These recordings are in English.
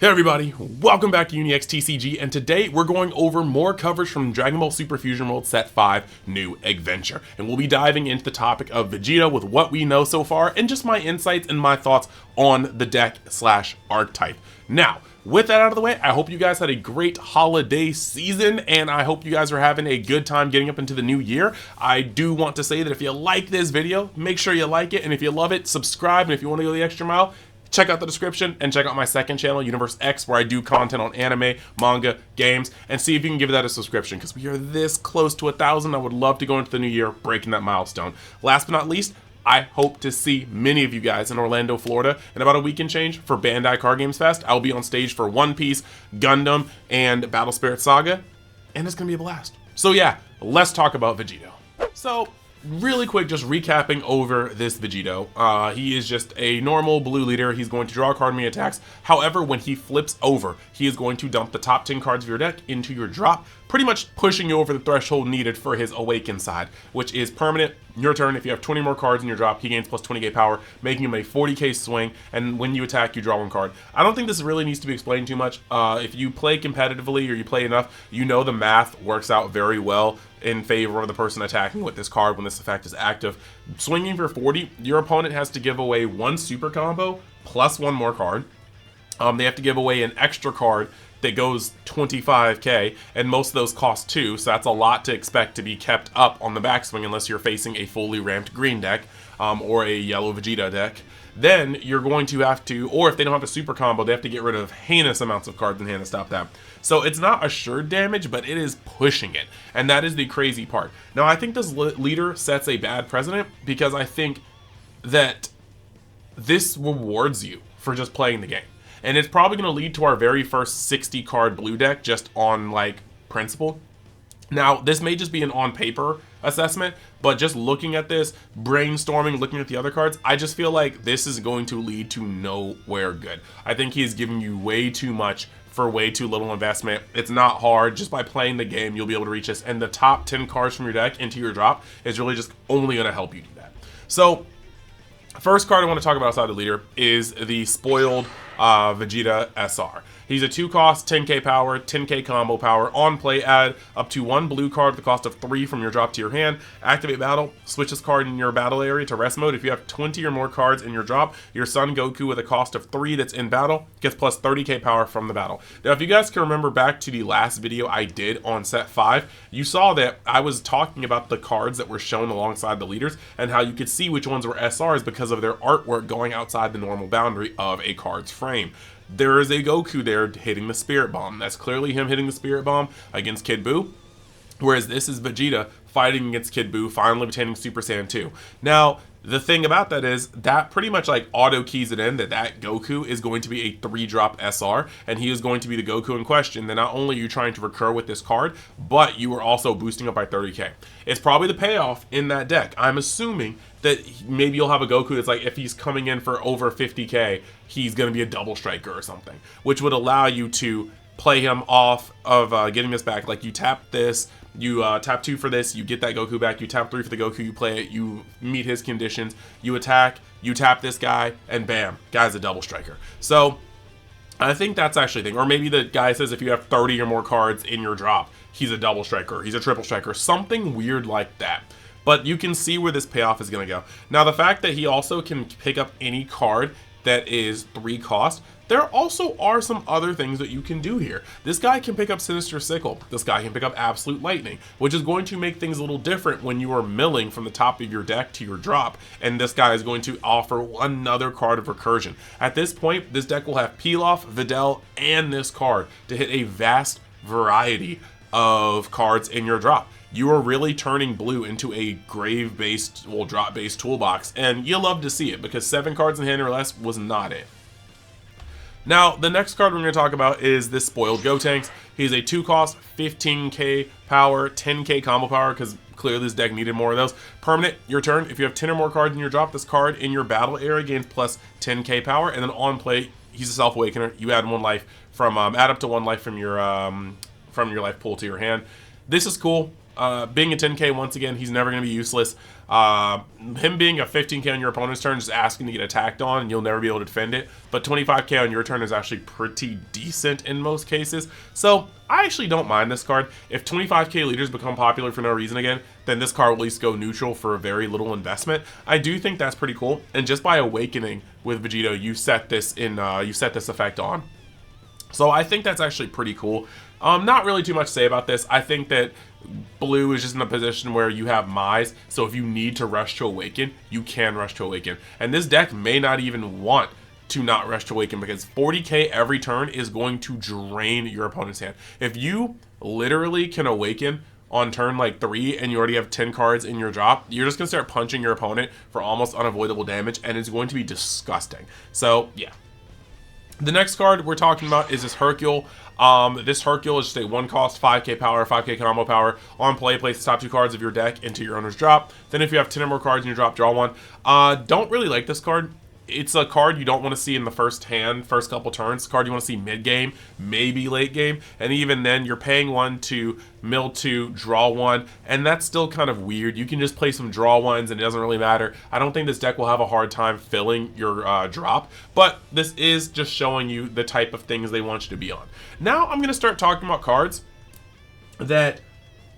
Hey everybody, welcome back to UniX TCG, and today we're going over more coverage from Dragon Ball Super Fusion World Set 5 New Adventure. And we'll be diving into the topic of Vegeta with what we know so far, and just my insights and my thoughts on the deck slash archetype. Now, with that out of the way, I hope you guys had a great holiday season, and I hope you guys are having a good time getting up into the new year. I do want to say that if you like this video, make sure you like it, and if you love it, subscribe, and if you want to go the extra mile, check out the description and check out my second channel, Universe X, where I do content on anime, manga, games, and see if you can give that a subscription, because we are this close to 1,000. I would love to go into the new year breaking that milestone. Last but not least, I hope to see many of you guys in Orlando, Florida in about a week and change for Bandai Card Games Fest. I'll be on stage for One Piece, Gundam, and Battle Spirit Saga, and it's gonna be a blast. So yeah, let's talk about Vegito. So, really quick, just recapping over this Vegito. He is just a normal blue leader. He's going to draw a card when he attacks. However, when he flips over, he is going to dump the top 10 cards of your deck into your drop, pretty much pushing you over the threshold needed for his Awaken side, which is permanent. Your turn, if you have 20 more cards in your drop, he gains plus 20k power, making him a 40k swing, and when you attack, you draw one card. I don't think this really needs to be explained too much. If you play competitively or you play enough, you know the math works out very well in favor of the person attacking with this card when this effect is active. Swinging for 40, your opponent has to give away one super combo plus one more card. They have to give away an extra card that goes 25k, and most of those cost 2, so that's a lot to expect to be kept up on the backswing unless you're facing a fully ramped green deck or a yellow Vegeta deck. Then you're going to have to, or if they don't have a super combo, they have to get rid of heinous amounts of cards in hand to stop that. So it's not assured damage, but it is pushing it, and that is the crazy part. Now I think this leader sets a bad precedent, because I think that this rewards you for just playing the game. And it's probably going to lead to our very first 60 card blue deck just on like principle. Now, this may just be an on paper assessment, but just looking at this, brainstorming, looking at the other cards, I just feel like this is going to lead to nowhere good. I think he's giving you way too much for way too little investment. It's not hard. Just by playing the game, you'll be able to reach this. And the top 10 cards from your deck into your drop is really just only going to help you do that. So, first card I want to talk about outside the leader is the spoiled Vegeta Sr. He's a 2-cost, 10k power, 10k combo power. On play, add up to 1 blue card with the cost of 3 from your drop to your hand. Activate battle, switch this card in your battle area to rest mode. If you have 20 or more cards in your drop, your Son Goku with a cost of 3 that's in battle gets plus 30k power from the battle. Now, if you guys can remember back to the last video I did on set 5, you saw that I was talking about the cards that were shown alongside the leaders and how you could see which ones were SRs because of their artwork going outside the normal boundary of a card's frame. There is a Goku there hitting the Spirit Bomb. That's clearly him hitting the Spirit Bomb against Kid Buu. Whereas this is Vegeta fighting against Kid Buu, finally obtaining Super Saiyan 2. Now, the thing about that is that pretty much like auto keys it in that Goku is going to be a 3-drop SR, and he is going to be the Goku in question. Then not only are you trying to recur with this card, but you are also boosting up by 30k. It's probably the payoff in that deck. I'm assuming that maybe you'll have a Goku that's like, if he's coming in for over 50k, he's going to be a double striker or something, which would allow you to play him off of getting this back. Like you tap this, you tap 2 for this, you get that Goku back, you tap 3 for the Goku, you play it, you meet his conditions, you attack, you tap this guy, and bam, guy's a double striker. So I think that's actually a thing. Or maybe the guy says if you have 30 or more cards in your drop, he's a double striker, he's a triple striker, something weird like that. But you can see where this payoff is going to go. Now, the fact that he also can pick up any card that is 3 cost, there also are some other things that you can do here. This guy can pick up Sinister Sickle. This guy can pick up Absolute Lightning, which is going to make things a little different when you are milling from the top of your deck to your drop, and this guy is going to offer another card of recursion. At this point, this deck will have Pilaf, Videl, and this card to hit a vast variety of cards in your drop. You are really turning blue into a grave-based, well, drop-based toolbox, and you'll love to see it, because 7 cards in hand or less was not it. Now, the next card we're going to talk about is this spoiled Gotenks. He's a 2-cost, 15k power, 10k combo power, because clearly this deck needed more of those. Permanent, your turn. If you have 10 or more cards in your drop, this card in your battle area gains plus 10k power, and then on play, he's a Self-Awakener. You add 1 life from, add up to 1 life from your life pool to your hand. This is cool. Being a 10k, once again, he's never going to be useless. Him being a 15k on your opponent's turn, just asking to get attacked on, and you'll never be able to defend it. But 25k on your turn is actually pretty decent in most cases. So I actually don't mind this card. If 25k leaders become popular for no reason again, then this card will at least go neutral for very little investment. I do think that's pretty cool. And just by awakening with Vegito, you set this effect on. So I think that's actually pretty cool. Not really too much to say about this. I think that blue is just in a position where you have Mize, so if you need to rush to awaken, you can rush to awaken. And this deck may not even want to not rush to awaken, because 40k every turn is going to drain your opponent's hand. If you literally can awaken on turn like 3 and you already have 10 cards in your drop, you're just gonna start punching your opponent for almost unavoidable damage, and it's going to be disgusting. So yeah. The next card we're talking about is this Hercule. This Hercule is just a 1-cost 5k power, 5k combo power. On play, place the top 2 cards of your deck into your owner's drop. Then if you have 10 or more cards in your drop, draw 1. Don't really like this card. It's a card you don't want to see in the first couple turns. It's a card you want to see mid-game, maybe late game. And even then, you're paying 1 to mill 2, draw 1. And that's still kind of weird. You can just play some draw 1s and it doesn't really matter. I don't think this deck will have a hard time filling your drop. But this is just showing you the type of things they want you to be on. Now I'm going to start talking about cards that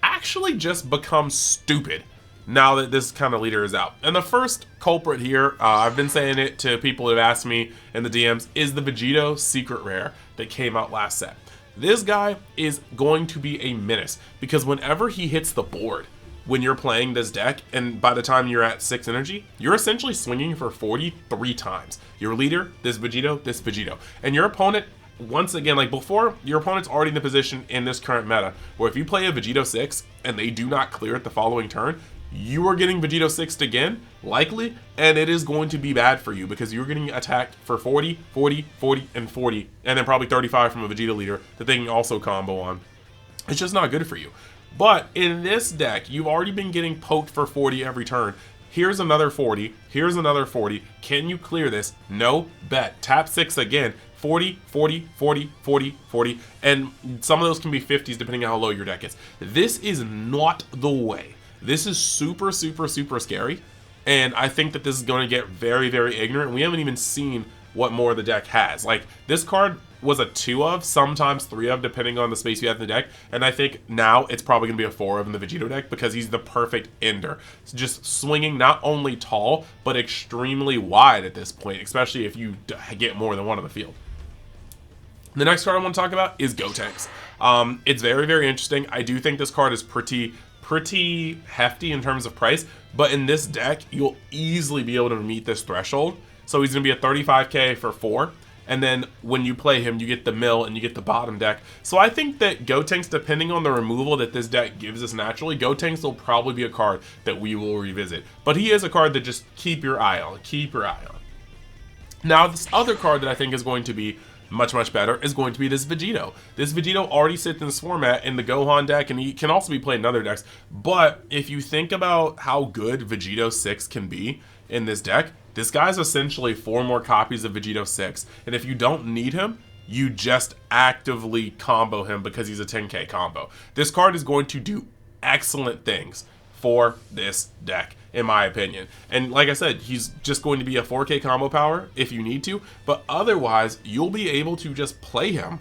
actually just become stupid now that this kind of leader is out. And the first culprit here, I've been saying it to people that have asked me in the DMs, is the Vegito Secret Rare that came out last set. This guy is going to be a menace, because whenever he hits the board, when you're playing this deck, and by the time you're at 6 energy, you're essentially swinging for 43 times. Your leader, this Vegito. And your opponent, once again, like before, your opponent's already in the position in this current meta where if you play a Vegito 6 and they do not clear it the following turn, you are getting Vegito 6'd again, likely, and it is going to be bad for you, because you're getting attacked for 40, 40, 40, and 40, and then probably 35 from a Vegito leader that they can also combo on. It's just not good for you. But in this deck, you've already been getting poked for 40 every turn. Here's another 40, here's another 40. Can you clear this? No, bet. Tap 6 again. 40, 40, 40, 40, 40, and some of those can be 50s depending on how low your deck is. This is not the way. This is super, super, super scary, and I think that this is going to get very, very ignorant. We haven't even seen what more the deck has. Like, this card was a 2 of, sometimes 3 of, depending on the space you have in the deck, and I think now it's probably going to be a 4 of in the Vegito deck, because he's the perfect ender. It's just swinging not only tall, but extremely wide at this point, especially if you get more than one on the field. The next card I want to talk about is Gotenks. It's very, very interesting. I do think this card is pretty hefty in terms of price, but in this deck you'll easily be able to meet this threshold. So he's gonna be a 35k for 4, and then when you play him, you get the mill and you get the bottom deck. So I think that Gotenks, depending on the removal that this deck gives us naturally, Gotenks will probably be a card that we will revisit. But he is a card that just keep your eye on. Now this other card that I think is going to be much better is going to be this Vegito. This Vegito already sits in this format in the Gohan deck, and he can also be played in other decks. But if you think about how good Vegito 6 can be in this deck, this guy's essentially 4 more copies of Vegito 6. And if you don't need him, you just actively combo him because he's a 10k combo. This card is going to do excellent things for this deck, in my opinion. And like I said, he's just going to be a 4k combo power if you need to, but otherwise you'll be able to just play him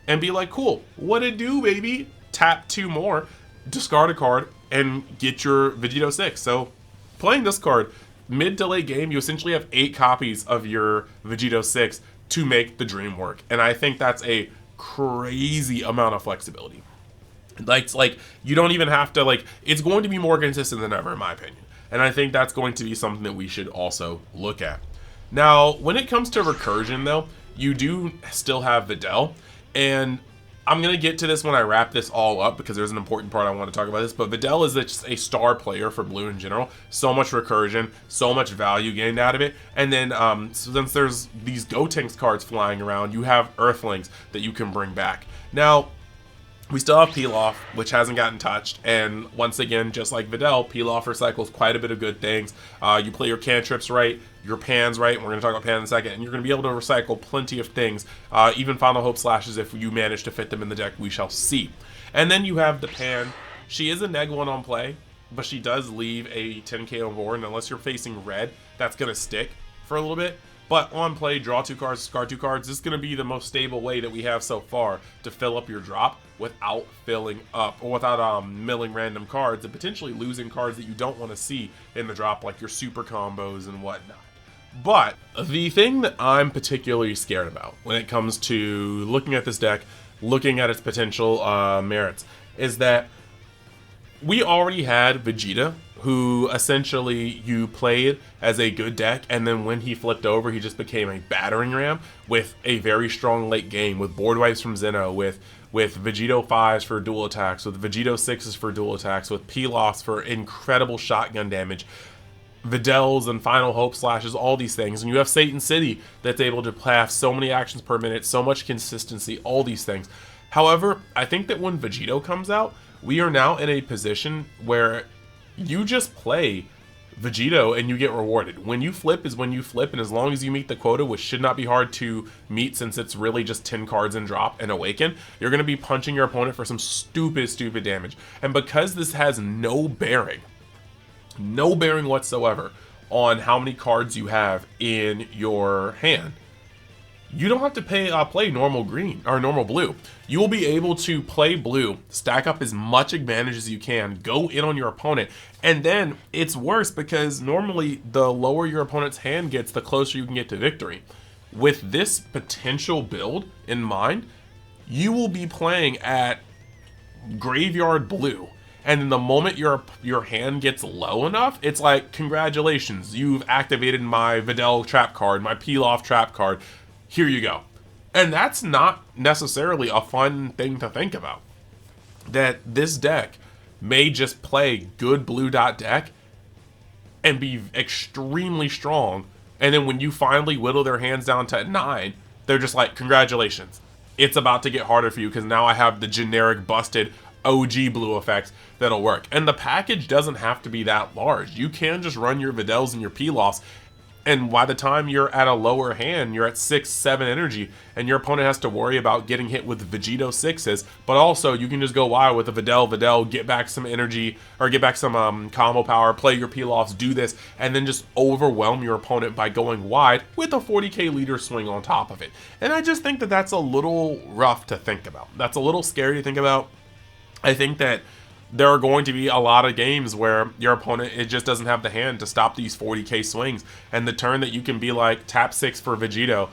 and be like, cool, what it do, baby? Tap 2 more, discard a card, and get your Vegito 6. So playing this card mid to late game, you essentially have 8 copies of your Vegito 6 to make the dream work, and I think that's a crazy amount of flexibility. Like you don't even have to, like, it's going to be more consistent than ever, in my opinion. And I think that's going to be something that we should also look at. Now, when it comes to recursion, though, you do still have Videl. And I'm going to get to this when I wrap this all up, because there's an important part I want to talk about this. But Videl is just a star player for blue in general. So much recursion, so much value gained out of it. And then since there's these Gotenks cards flying around, you have Earthlings that you can bring back. Now, we still have Peel-Off, which hasn't gotten touched, and once again, just like Videl, Peel-Off recycles quite a bit of good things. You play your cantrips right, your pans right, and we're going to talk about pan in a second, and you're going to be able to recycle plenty of things, even Final Hope Slashes if you manage to fit them in the deck, we shall see. And then you have the pan She is a neg one on play, but she does leave a 10k on board, and unless you're facing red, that's going to stick for a little bit. But on play, draw 2 cards, discard 2 cards. This is going to be the most stable way that we have so far to fill up your drop without filling up, or without milling random cards and potentially losing cards that you don't want to see in the drop, like your super combos and whatnot. But the thing that I'm particularly scared about when it comes to looking at this deck, looking at its potential merits, is that we already had Vegeta, who essentially you played as a good deck, and then when he flipped over, he just became a battering ram with a very strong late game, with board wipes from Zeno, with Vegito 5s for dual attacks, with Vegito 6s for dual attacks, with Pilafs for incredible shotgun damage, Videls and Final Hope slashes, all these things. And you have Satan City that's able to have so many actions per minute, so much consistency, all these things. However, I think that when Vegito comes out, we are now in a position where you just play Vegito and you get rewarded. When you flip is when you flip, and as long as you meet the quota, which should not be hard to meet since it's really just 10 cards and drop and awaken, you're going to be punching your opponent for some stupid damage. And because this has no bearing whatsoever on how many cards you have in your hand, you don't have to play normal green or normal blue. You will be able to play blue, stack up as much advantage as you can, go in on your opponent, and then it's worse because normally the lower your opponent's hand gets, the closer you can get to victory. With this potential build in mind, you will be playing at graveyard blue. And then the moment your hand gets low enough, it's like, congratulations, you've activated my Videl trap card, my Pilaf trap card. Here you go. And that's not necessarily a fun thing to think about. That this deck may just play good blue dot deck and be extremely strong, and then when you finally whittle their hands down to 9, they're just like, congratulations. It's about to get harder for you because now I have the generic busted OG blue effects that'll work. And the package doesn't have to be that large. You can just run your Videls and your Pilafs, and by the time you're at a lower hand, you're at 6-7 energy, and your opponent has to worry about getting hit with Vegito 6s, but also you can just go wild with a Videl, get back some energy, or get back some combo power, play your Pilafs, do this, and then just overwhelm your opponent by going wide with a 40k leader swing on top of it. And I just think that that's a little rough to think about. That's a little scary to think about. I think that there are going to be a lot of games where your opponent, it just doesn't have the hand to stop these 40k swings, and the turn that you can be like tap 6 for Vegito,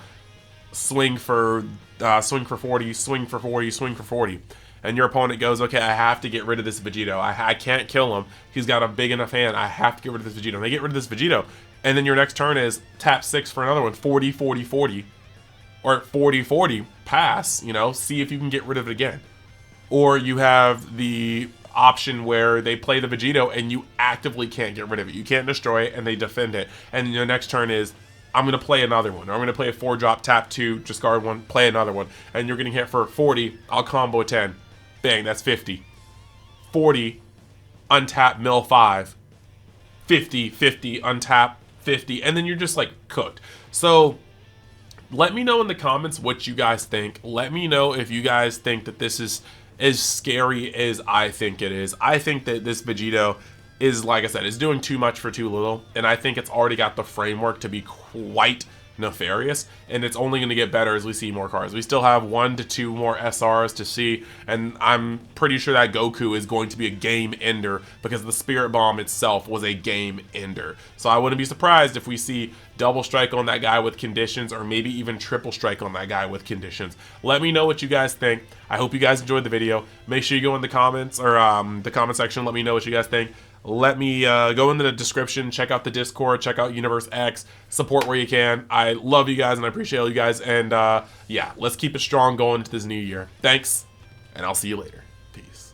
swing for 40, swing for 40, swing for 40, and your opponent goes, okay, I have to get rid of this Vegito. I can't kill him. He's got a big enough hand. I have to get rid of this Vegito. And they get rid of this Vegito, and then your next turn is tap 6 for another one, 40, 40, 40, or 40, 40, pass. You know, see if you can get rid of it again. Or you have the option where they play the Vegito and you actively can't get rid of it. You can't destroy it and they defend it. And your next turn is, I'm going to play another one. Or I'm going to play a 4-drop, tap 2, discard 1, play another one. And you're getting hit for 40, I'll combo a 10. Bang, that's 50. 40, untap, mill 5. 50, 50, untap, 50. And then you're just like cooked. So let me know in the comments what you guys think. Let me know if you guys think that this is as scary as I think it is. I think that this Vegito is, like I said, is doing too much for too little, and I think it's already got the framework to be quite nefarious, and it's only going to get better as we see more cards. We still have 1 to 2 more SRs to see, and I'm pretty sure that Goku is going to be a game ender because the Spirit Bomb itself was a game ender. So I wouldn't be surprised if we see double strike on that guy with conditions, or maybe even triple strike on that guy with conditions. Let me know what you guys think. I hope you guys enjoyed the video. Make sure you go in the comments, or the comment section, let me know what you guys think. Let me go into the description, check out the Discord, check out Universe X, support where you can. I love you guys and I appreciate all you guys, and yeah, let's keep it strong going into this new year. Thanks, and I'll see you later. Peace.